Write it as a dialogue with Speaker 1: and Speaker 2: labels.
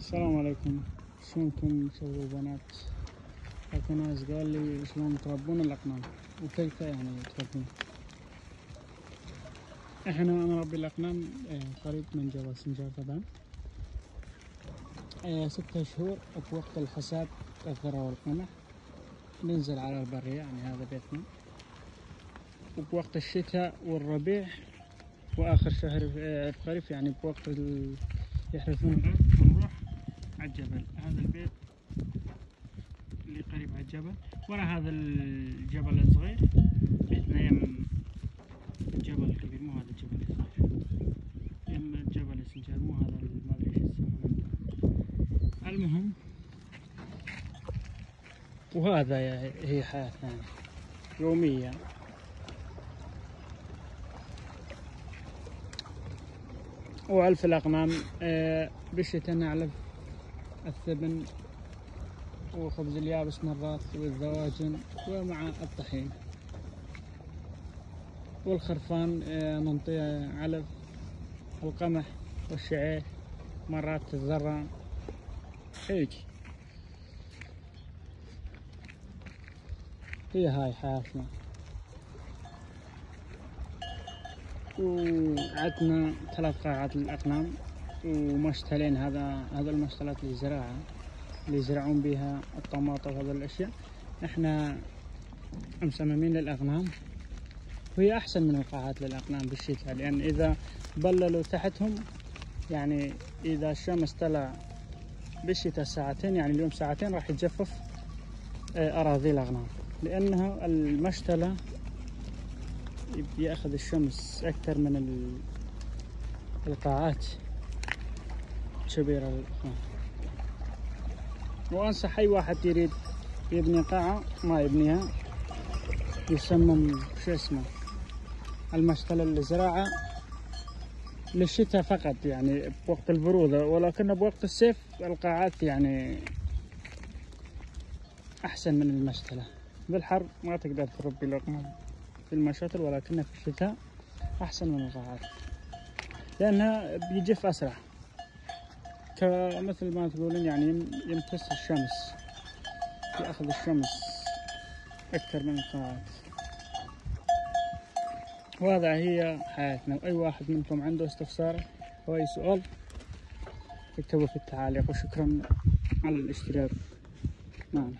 Speaker 1: السلام عليكم. شلونكم شباب وبنات؟ اكو ناس قال لي شلون تربون الاقنام وكيف يعني تربون. احنا نربي الاقنام قريب من جبل سنجار طبعا 6 شهور. وبوقت الحصاد الذرة والقمح ننزل على البرية، يعني هذا بيتنا. وبوقت الشتاء والربيع واخر شهر الخريف، يعني بوقت يحرثون الارض نروح على الجبل. هذا البيت اللي قريب على الجبل، ورا هذا الجبل الصغير بيتنا يم الجبل الكبير، مو هذا الجبل الصغير، يم الجبل السنجار، مو هذا ما ادري ايش يسمونه. المهم، وهذا هي حياتنا يومية. وألف الأقمام. بالشتاء نعلف الثبن وخبز اليابس مرات والذواجن ومع الطحين. والخرفان ننطيه علف القمح والشعير، مرات الذرة. هيك هاي حياتنا. وعندنا 3 قاعات للأقنام ومشتلين. هذا المشتلات للزراعة اللي يزرعون بها الطماطم وهذا الأشياء. احنا مصممين للأغنام، وهي أحسن من القاعات للأقنام بالشتاء، لأن إذا بللوا تحتهم، يعني إذا الشمس طلع بالشتاء ساعتين، يعني اليوم ساعتين، راح يتجفف أراضي الأغنام، لأنه المشتلة يأخذ الشمس أكثر من القاعات كبيرة للأغنام. وأنصح أي واحد يريد يبني قاعة ما يبنيها، يصمم شو اسمه المشتلة للزراعة للشتاء فقط، يعني بوقت البرودة. ولكن بوقت الصيف القاعات يعني أحسن من المشتلة. بالحر ما تقدر تربي الأقمام في المشاتل، ولكنها في الشتاء أحسن من القاعات، لأنها بيجف أسرع، كمثل ما تقولون يعني يمتص الشمس، يأخذ الشمس أكثر من القاعات. وهذا هي حياتنا. وأي واحد منكم عنده استفسار أو أي سؤال اكتبوا في التعليق. وشكرا على الاشتراك. نعم.